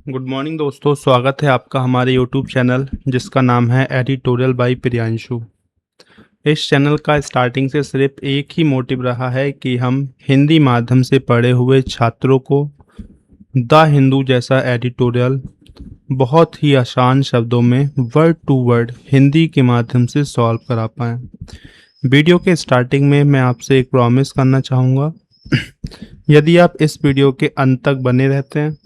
Good morning दोस्तों, स्वागत है आपका हमारे यूट्यूब चैनल जिसका नाम है एडिटोरियल बाय प्रियांशु। इस चैनल का स्टार्टिंग से सिर्फ एक ही मोटिव रहा है कि हम हिंदी माध्यम से पढ़े हुए छात्रों को द हिंदू जैसा एडिटोरियल बहुत ही आसान शब्दों में वर्ड टू वर्ड हिंदी के माध्यम से सॉल्व करा पाएँ। वीडियो के स्टार्टिंग में मैं आपसे एक प्रॉमिस करना चाहूँगा। यदि आप इस वीडियो के अंत तक बने रहते हैं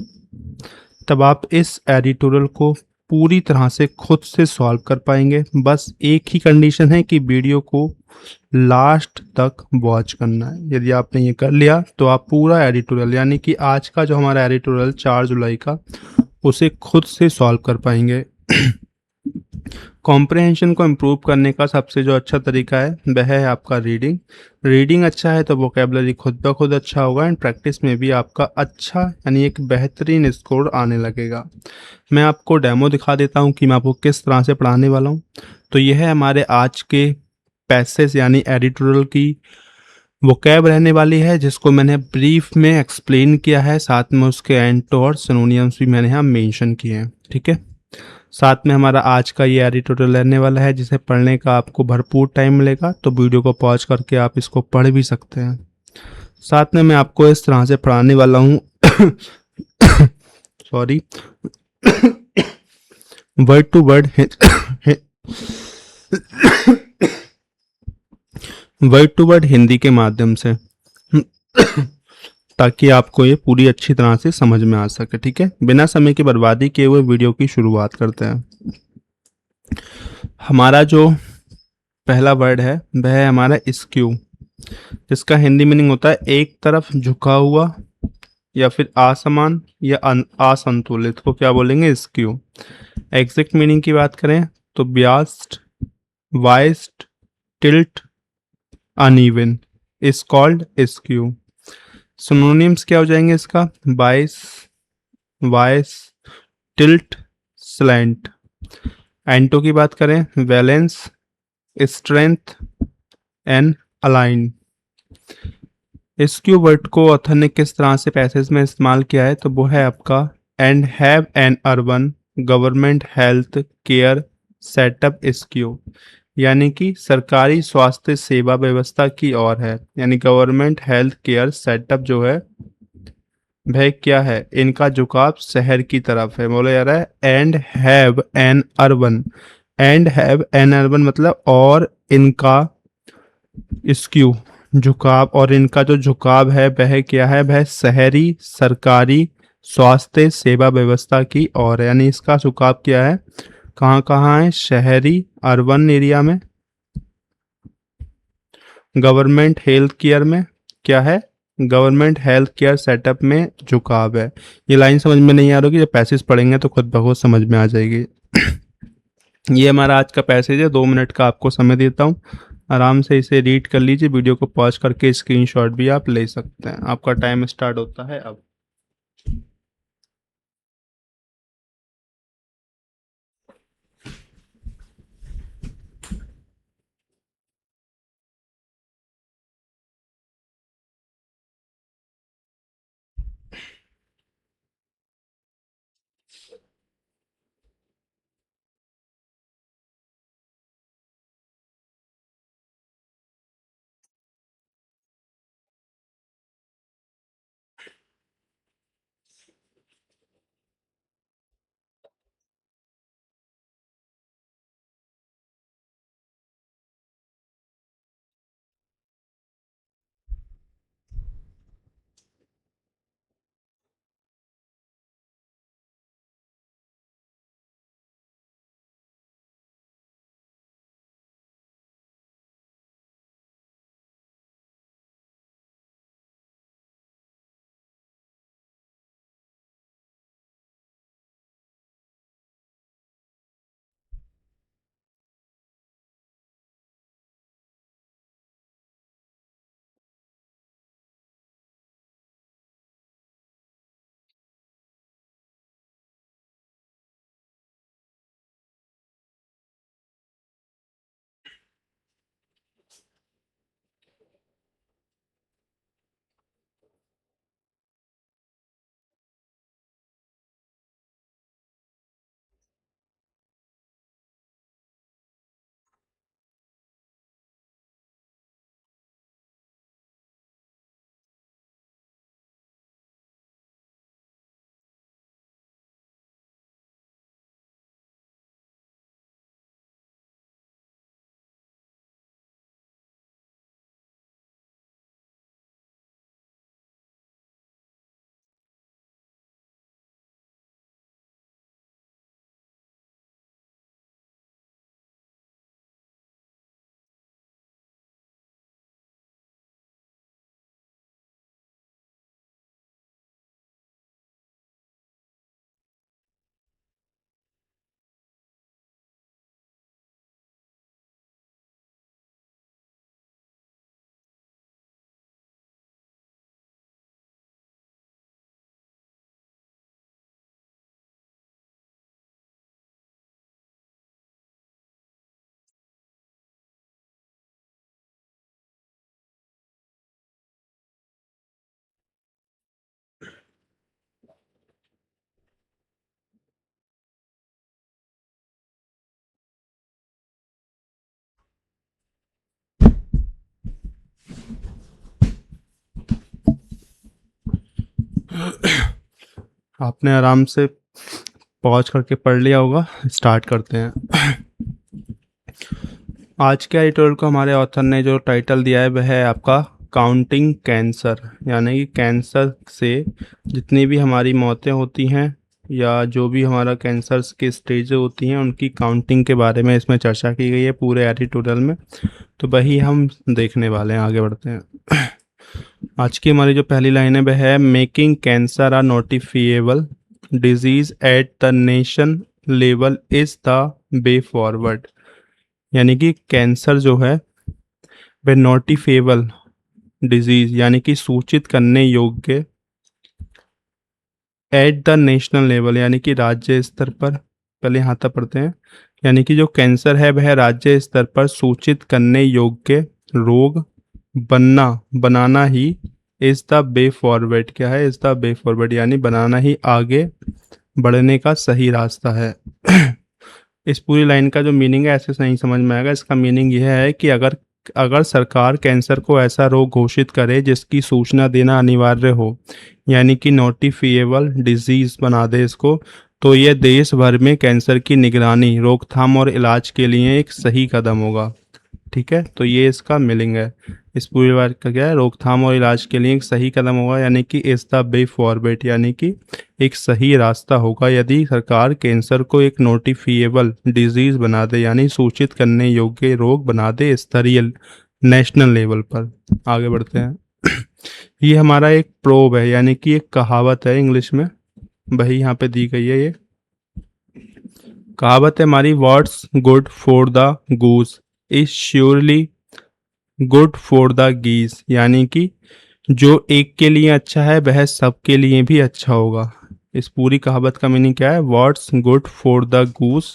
तब आप इस एडिटोरियल को पूरी तरह से खुद से सॉल्व कर पाएंगे। बस एक ही कंडीशन है कि वीडियो को लास्ट तक वॉच करना है। यदि आपने ये कर लिया तो आप पूरा एडिटोरियल यानी कि आज का जो हमारा एडिटोरियल 4 जुलाई का उसे खुद से सॉल्व कर पाएंगे। कॉम्प्रहेंशन को इम्प्रूव करने का सबसे जो अच्छा तरीका है वह है आपका रीडिंग। रीडिंग अच्छा है तो वोकेबलरी खुद ब खुद अच्छा होगा एंड प्रैक्टिस में भी आपका अच्छा यानी एक बेहतरीन स्कोर आने लगेगा। मैं आपको डेमो दिखा देता हूँ कि मैं आपको किस तरह से पढ़ाने वाला हूँ। तो यह है हमारे आज के पैसेज यानी एडिटोरियल की वोकैब रहने वाली है जिसको मैंने ब्रीफ में एक्सप्लेन किया है, साथ में उसके एंटो और सिनोनियम्स भी मैंने यहाँ मेंशन किए हैं। ठीक है, साथ में हमारा आज का ये एडिटोरियल रहने वाला है जिसे पढ़ने का आपको भरपूर टाइम मिलेगा, तो वीडियो को पॉज करके आप इसको पढ़ भी सकते हैं। साथ में मैं आपको इस तरह से पढ़ाने वाला हूँ sorry, word to word word to word Hindi के माध्यम से ताकि आपको ये पूरी अच्छी तरह से समझ में आ सके। ठीक है, बिना समय की बर्बादी किए हुए वीडियो की शुरुआत करते हैं। हमारा जो पहला वर्ड है वह है हमारा स्क्यू, जिसका हिंदी मीनिंग होता है एक तरफ झुका हुआ या फिर असमान या असंतुलित को क्या बोलेंगे, स्क्यू। एग्जैक्ट मीनिंग की बात करें तो biased, vised, tilt, uneven is called skew. Synonyms क्या हो जाएंगे इसका, बाइस, वाइस, टिल्ट, स्लैंट। एंटो की बात करें, वैलेंस, स्ट्रेंथ एंड अलाइन। इस कीवर्ड को ऑथर ने किस तरह से पैसेज में इस्तेमाल किया है तो वो है आपका and have an urban government health care setup skew, यानी कि सरकारी स्वास्थ्य सेवा व्यवस्था की ओर है। यानी गवर्नमेंट हेल्थ केयर सेटअप जो है वह क्या है, इनका झुकाव शहर की तरफ है। बोला जा रहा है and have an urban, and have an urban मतलब और इनका स्क्यू झुकाव, और इनका जो झुकाव है वह क्या है, वह शहरी सरकारी स्वास्थ्य सेवा व्यवस्था की ओर है। यानी इसका झुकाव क्या है, कहाँ कहाँ है, शहरी अर्बन एरिया में, गवर्नमेंट हेल्थ केयर में क्या है, गवर्नमेंट हेल्थ केयर सेटअप में झुकाव है। ये लाइन समझ में नहीं आ रही होगी, जब पैसेज पढ़ेंगे तो खुद ब खुद समझ में आ जाएगी। ये हमारा आज का पैसेज है, 2 मिनट का आपको समय देता हूँ, आराम से इसे रीड कर लीजिए। वीडियो को पॉज करके स्क्रीनशॉट भी आप ले सकते हैं। आपका टाइम स्टार्ट होता है अब। आपने आराम से पॉज करके पढ़ लिया होगा। स्टार्ट करते हैं। आज के एडिटोरियल को हमारे ऑथर ने जो टाइटल दिया है वह है आपका काउंटिंग कैंसर, यानी कि कैंसर से जितनी भी हमारी मौतें होती हैं या जो भी हमारा कैंसर की स्टेज होती हैं उनकी काउंटिंग के बारे में इसमें चर्चा की गई है पूरे एडिटोरियल में। तो वही हम देखने वाले हैं। आगे बढ़ते हैं। आज की हमारी जो पहली लाइन है वह है making cancer a notifiable disease at the nation level is the way forward. यानी कि कैंसर जो है वह नोटिफिएबल डिजीज यानी कि सूचित करने योग्य एट द नेशनल लेवल यानी कि राज्य स्तर पर, पहले यहाँ तक पढ़ते हैं, यानी कि जो कैंसर है वह राज्य स्तर पर सूचित करने योग्य रोग बनाना ही इज द वे फॉरवर्ड। क्या है? इज द वे फॉरवर्ड यानी बनाना ही आगे बढ़ने का सही रास्ता है। इस पूरी लाइन का जो मीनिंग है ऐसे नहीं समझ में आएगा। इसका मीनिंग यह है कि अगर अगर सरकार कैंसर को ऐसा रोग घोषित करे जिसकी सूचना देना अनिवार्य हो, यानी कि नोटिफिएबल डिजीज बना दे इसको, तो यह देश भर में कैंसर की निगरानी, रोकथाम और इलाज के लिए एक सही कदम होगा। ठीक है, तो ये इसका मीनिंग है। इस पूरी बात का क्या है? रोकथाम और इलाज के लिए एक सही कदम होगा, यानी कि इज द वे फॉरवर्ड यानी कि एक सही रास्ता होगा यदि सरकार कैंसर को एक नोटिफिएबल डिजीज बना दे, यानी सूचित करने योग्य रोग बना दे स्तरीय नेशनल लेवल पर। आगे बढ़ते हैं। ये हमारा एक प्रोब है, यानी कि एक कहावत है इंग्लिश में, वही यहाँ पे दी गई है। ये कहावत है हमारी, what's good for the goose is surely good for the geese, यानी कि जो एक के लिए अच्छा है वह सबके लिए भी अच्छा होगा। इस पूरी कहावत का मीनिंग क्या है? What's good for the goose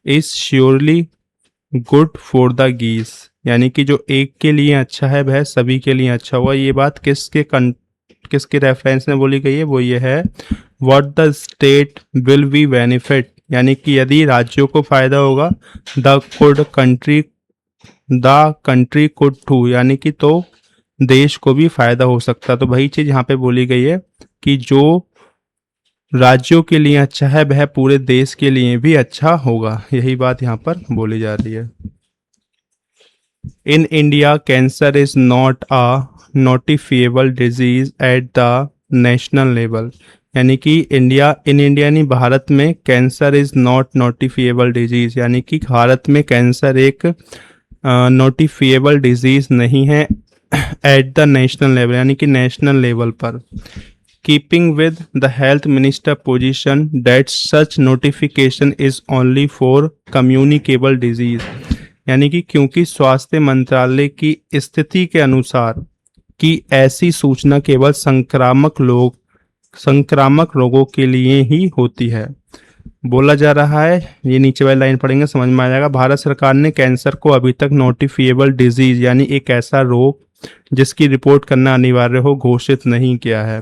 is surely good for the geese, यानी कि जो एक के लिए अच्छा है वह सभी के लिए अच्छा होगा। ये बात किसके रेफरेंस में बोली गई है? वो ये है, what the state will be benefit, यानी कि यदि राज्यों को फायदा होगा, द कंट्री कुड टू, यानी कि तो देश को भी फायदा हो सकता है। तो वही चीज यहाँ पे बोली गई है कि जो राज्यों के लिए अच्छा है वह पूरे देश के लिए भी अच्छा होगा। यही बात यहाँ पर बोली जा रही है। In India cancer is not a notifiable disease at the national level, यानी कि इन इंडिया यानी भारत में cancer is not notifiable disease, यानी कि भारत में कैंसर एक नोटिफिएबल डिजीज नहीं है एट द नेशनल लेवल, यानी कि नेशनल लेवल पर। Keeping with the health minister position that such notification is only for communicable disease, यानी कि क्योंकि स्वास्थ्य मंत्रालय की स्थिति के अनुसार कि ऐसी सूचना केवल संक्रामक रोगों के लिए ही होती है। बोला जा रहा है, ये नीचे वाली लाइन पढ़ेंगे समझ में आ जाएगा, भारत सरकार ने कैंसर को अभी तक नोटिफिएबल डिजीज यानी एक ऐसा रोग जिसकी रिपोर्ट करना अनिवार्य हो घोषित नहीं किया है।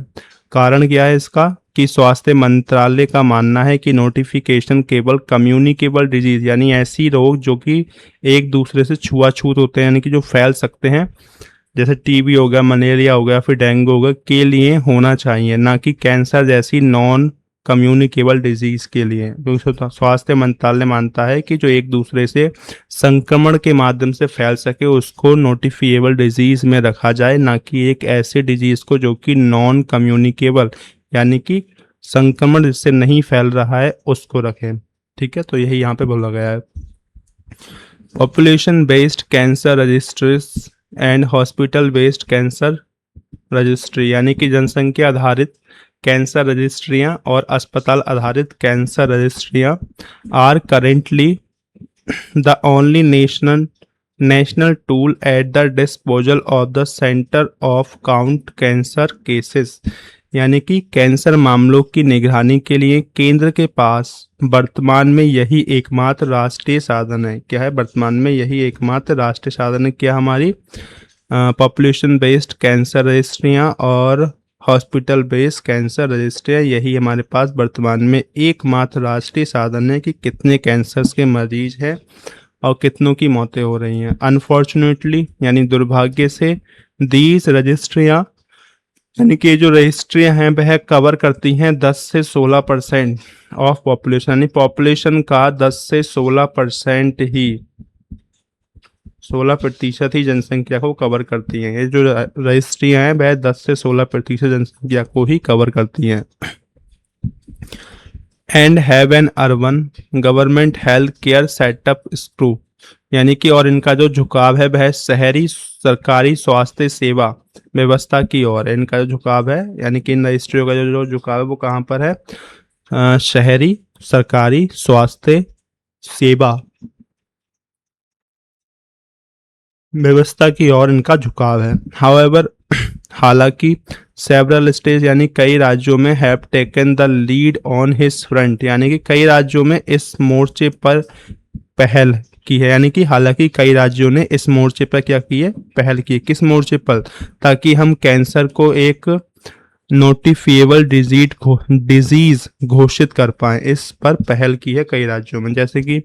कारण क्या है इसका? कि स्वास्थ्य मंत्रालय का मानना है कि नोटिफिकेशन केवल कम्युनिकेबल डिजीज यानी ऐसी रोग जो कि एक दूसरे से छुआछूत होते हैं, यानी कि जो फैल सकते हैं, जैसे टीबी हो गया, मलेरिया हो गया, फिर डेंगू हो गया, के लिए होना चाहिए, ना कि कैंसर जैसी नॉन कम्युनिकेबल डिजीज के लिए। क्योंकि स्वास्थ्य मंत्रालय मानता है कि जो एक दूसरे से संक्रमण के माध्यम से फैल सके उसको नोटिफिएबल डिजीज में रखा जाए, ना कि एक ऐसे डिजीज को जो कि नॉन कम्युनिकेबल यानी कि संक्रमण जिससे नहीं फैल रहा है उसको रखें। ठीक है, तो यही यहाँ पे बोला गया है। Population based cancer registries and hospital based cancer registry, यानी कि जनसंख्या आधारित कैंसर रजिस्ट्रियां और अस्पताल आधारित कैंसर रजिस्ट्रियां are currently the only national tool at the disposal of the centre of count cancer cases, यानी कि कैंसर मामलों की निगरानी के लिए केंद्र के पास वर्तमान में यही एकमात्र राष्ट्रीय साधन है। क्या है? वर्तमान में यही एकमात्र राष्ट्रीय साधन है। क्या? हमारी पॉपुलेशन बेस्ड कैंसर रजिस्ट्रियां और हॉस्पिटल बेस्ड कैंसर रजिस्ट्रियां, यही हमारे पास वर्तमान में एकमात्र राष्ट्रीय साधन है कि कितने कैंसर्स के मरीज हैं और कितनों की मौतें हो रही हैं। अनफॉर्चुनेटली यानी दुर्भाग्य से दीज रजिस्ट्रियां यानी कि ये जो रजिस्ट्रियां हैं वह कवर करती हैं 10 से 16% ऑफ पॉपुलेशन, यानी पॉपुलेशन का 10 से 16% ही 16% ही जनसंख्या को कवर करती हैं। ये जो रजिस्ट्रियां हैं वह 10 से 16% जनसंख्या को ही कवर करती हैं। And have an urban government health care setup screw, यानी कि और इनका जो झुकाव है वह शहरी सरकारी स्वास्थ्य सेवा व्यवस्था की ओर है। इनका जो झुकाव है, यानी कि इन रजिस्ट्रियों का जो झुकाव है वो कहाँ पर है? शहरी सरकारी स्वास्थ्य सेवा व्यवस्था की ओर इनका झुकाव है। हाउएवर, हालांकि सेवरल स्टेट, यानी कई राज्यों में have taken the lead on his front, यानी कि कई राज्यों में इस मोर्चे पर पहल की है। यानी कि हालांकि कई राज्यों ने इस मोर्चे पर क्या की है? पहल की है। किस मोर्चे पर? ताकि हम कैंसर को एक नोटिफिएबल डिजीज घोषित कर पाए, इस पर पहल की है कई राज्यों में। जैसे कि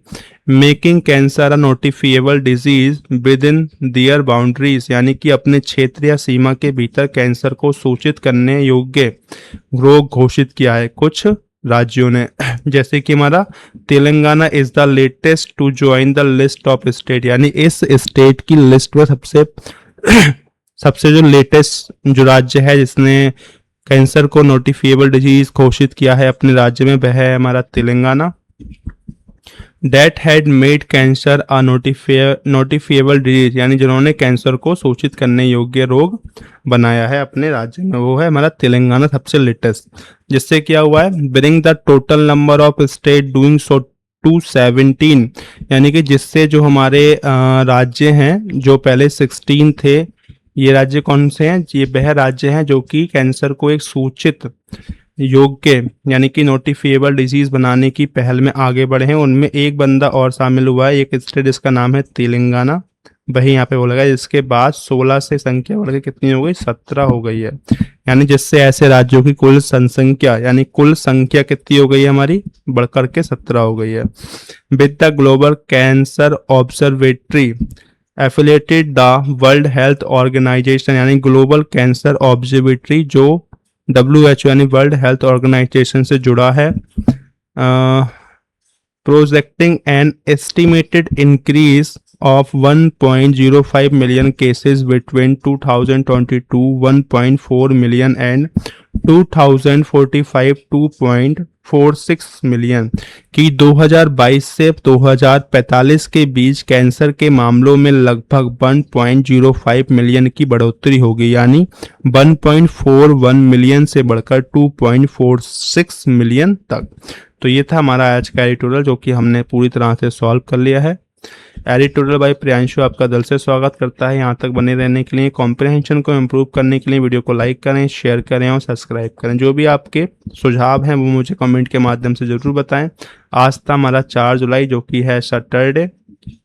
making cancer a notifiable disease within their boundaries, यानी कि अपने क्षेत्र या सीमा के भीतर कैंसर को सूचित करने योग्य रोग घोषित किया है कुछ राज्यों ने। जैसे कि हमारा Telangana is the latest to join the list of state, यानी इस स्टेट की लिस्ट में सबसे जो लेटेस्ट जो राज्य है जिसने कैंसर को नोटिफिएबल डिजीज घोषित किया है अपने राज्य में, वह है हमारा Telangana. That had made cancer a notifiable disease, यानी जिन्होंने कैंसर को सूचित करने योग्य रोग बनाया है अपने राज्य में, वो है हमारा तेलंगाना सबसे लेटेस्ट। जिससे क्या हुआ है? Bring the total number of state doing so to 17, यानी कि जिससे जो हमारे राज्य हैं जो पहले 16 थे, ये राज्य कौन से हैं? ये वह राज्य हैं जो कि कैंसर को एक सूचित योग्य, यानी कि नोटिफिएबल डिजीज बनाने की पहल में आगे बढ़े हैं। उनमें एक बंदा और शामिल हुआ है, एक स्टेट, इसका नाम है तेलंगाना। वही यहाँ पे बोला गया, जिसके बाद 16 से संख्या बढ़ के कितनी हो गई? 17 हो गई है। यानी जिससे ऐसे राज्यों की कुल जनसंख्या, यानी कुल संख्या कितनी हो गई है हमारी? बढ़कर के 17 हो गई है। With the global cancer observatory affiliated the world health organisation, यानी ग्लोबल कैंसर ऑब्जर्वेटरी जो WHO यानी वर्ल्ड हेल्थ ऑर्गेनाइजेशन से जुड़ा है, projecting an estimated increase of 1.05 million cases between 2022 1.4 million and 2045 2.46 million की 2022 से 2045 के बीच कैंसर के मामलों में लगभग 1.05 मिलियन की बढ़ोतरी होगी, यानी 1.41 मिलियन से बढ़कर 2.46 मिलियन तक। तो ये था हमारा आज का एडिटोरियल, जो कि हमने पूरी तरह से सॉल्व कर लिया है। एडिटोरियल बाय प्रियांशु आपका दिल से स्वागत करता है। यहाँ तक बने रहने के लिए, कॉम्प्रिहेंशन को इम्प्रूव करने के लिए वीडियो को लाइक करें, शेयर करें और सब्सक्राइब करें। जो भी आपके सुझाव हैं वो मुझे कमेंट के माध्यम से ज़रूर बताएं। आज था हमारा 4 जुलाई, जो कि है सैटरडे।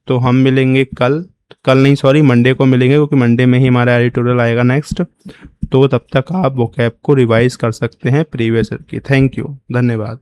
तो हम मिलेंगे कल नहीं, सॉरी, मंडे को मिलेंगे, क्योंकि मंडे में ही हमारा एडिटोरियल आएगा नेक्स्ट। तो तब तक आप वोकैब को रिवाइज कर सकते हैं प्रीवियस ईयर की। थैंक यू, धन्यवाद।